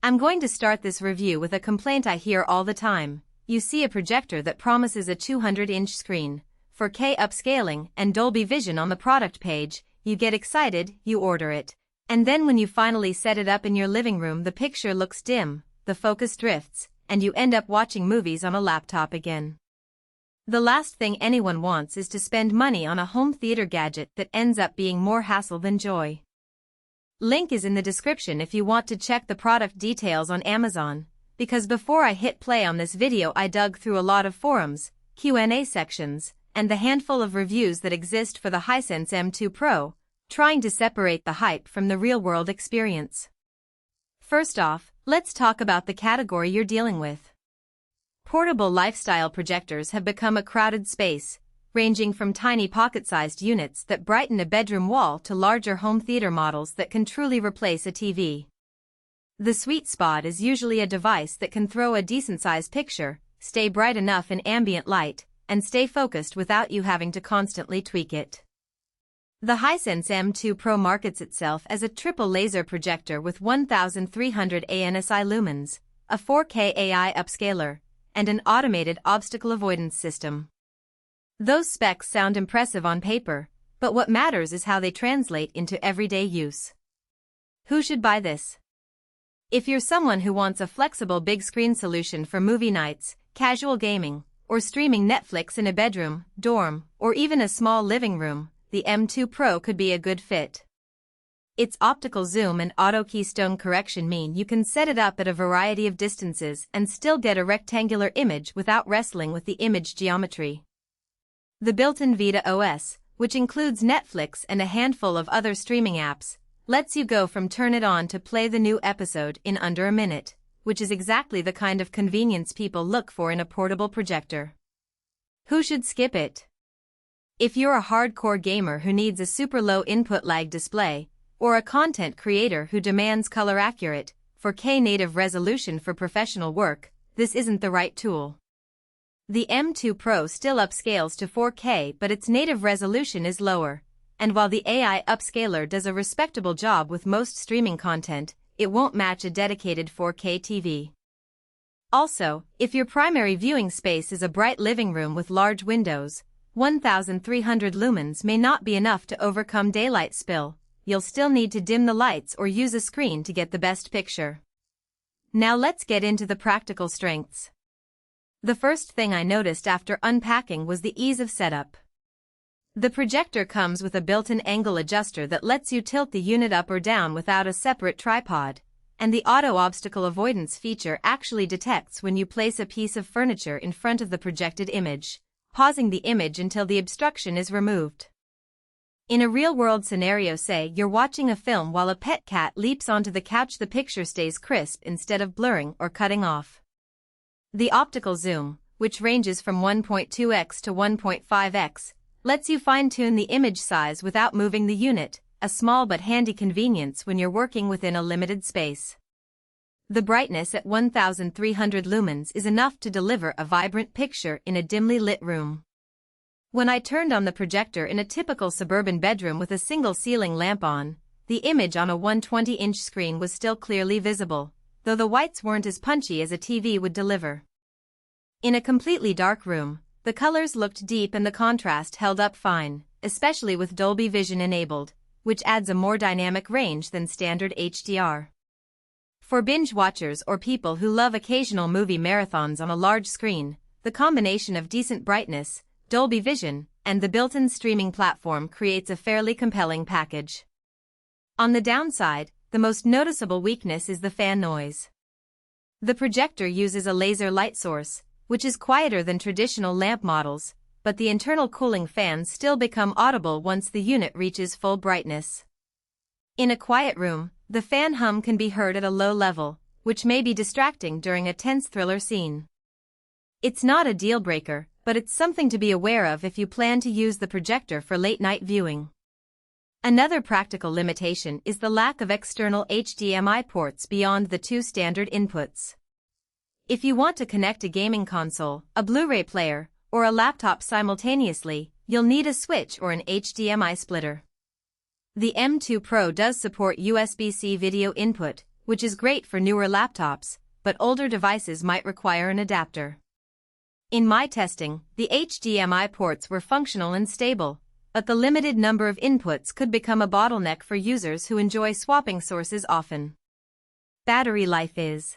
I'm going to start this review with a complaint I hear all the time. You see a projector that promises a 200-inch screen, 4K upscaling, and Dolby Vision on the product page, you get excited, you order it. And then when you finally set it up in your living room, the picture looks dim, the focus drifts, and you end up watching movies on a laptop again. The last thing anyone wants is to spend money on a home theater gadget that ends up being more hassle than joy. Link is in the description if you want to check the product details on Amazon, because before I hit play on this video I dug through a lot of forums, Q&A sections, and the handful of reviews that exist for the Hisense M2 Pro, trying to separate the hype from the real-world experience. First off, let's talk about the category you're dealing with. Portable lifestyle projectors have become a crowded space, ranging from tiny pocket-sized units that brighten a bedroom wall to larger home theater models that can truly replace a TV. The sweet spot is usually a device that can throw a decent-sized picture, stay bright enough in ambient light, and stay focused without you having to constantly tweak it. The Hisense M2 Pro markets itself as a triple laser projector with 1300 ANSI lumens, a 4K AI upscaler, and an automated obstacle avoidance system. Those specs sound impressive on paper, but what matters is how they translate into everyday use. Who should buy this? If you're someone who wants a flexible big screen solution for movie nights, casual gaming, or streaming Netflix in a bedroom, dorm, or even a small living room, the M2 Pro could be a good fit. Its optical zoom and auto keystone correction mean you can set it up at a variety of distances and still get a rectangular image without wrestling with the image geometry. The built-in Vidaa OS, which includes Netflix and a handful of other streaming apps, lets you go from turn it on to play the new episode in under a minute, which is exactly the kind of convenience people look for in a portable projector. Who should skip it? If you're a hardcore gamer who needs a super low input lag display, or a content creator who demands color-accurate, 4K native resolution for professional work, this isn't the right tool. The M2 Pro still upscales to 4K, but its native resolution is lower, and while the AI upscaler does a respectable job with most streaming content, it won't match a dedicated 4K TV. Also, if your primary viewing space is a bright living room with large windows, 1300 lumens may not be enough to overcome daylight spill. You'll still need to dim the lights or use a screen to get the best picture. Now let's get into the practical strengths. The first thing I noticed after unpacking was the ease of setup. The projector comes with a built-in angle adjuster that lets you tilt the unit up or down without a separate tripod, and the auto obstacle avoidance feature actually detects when you place a piece of furniture in front of the projected image, pausing the image until the obstruction is removed. In a real-world scenario, say you're watching a film while a pet cat leaps onto the couch, the picture stays crisp instead of blurring or cutting off. The optical zoom, which ranges from 1.2x to 1.5x, lets you fine-tune the image size without moving the unit, a small but handy convenience when you're working within a limited space. The brightness at 1300 lumens is enough to deliver a vibrant picture in a dimly lit room. When I turned on the projector in a typical suburban bedroom with a single ceiling lamp on, the image on a 120-inch screen was still clearly visible, though the whites weren't as punchy as a TV would deliver. In a completely dark room, the colors looked deep and the contrast held up fine, especially with Dolby Vision enabled, which adds a more dynamic range than standard HDR. For binge watchers or people who love occasional movie marathons on a large screen, the combination of decent brightness, Dolby Vision, and the built-in streaming platform creates a fairly compelling package. On the downside, the most noticeable weakness is the fan noise. The projector uses a laser light source, which is quieter than traditional lamp models, but the internal cooling fans still become audible once the unit reaches full brightness. In a quiet room, the fan hum can be heard at a low level, which may be distracting during a tense thriller scene. It's not a deal-breaker, but it's something to be aware of if you plan to use the projector for late-night viewing. Another practical limitation is the lack of external HDMI ports beyond the two standard inputs. If you want to connect a gaming console, a Blu-ray player, or a laptop simultaneously, you'll need a switch or an HDMI splitter. The M2 Pro does support USB-C video input, which is great for newer laptops, but older devices might require an adapter. In my testing, the HDMI ports were functional and stable, but the limited number of inputs could become a bottleneck for users who enjoy swapping sources often. Battery life is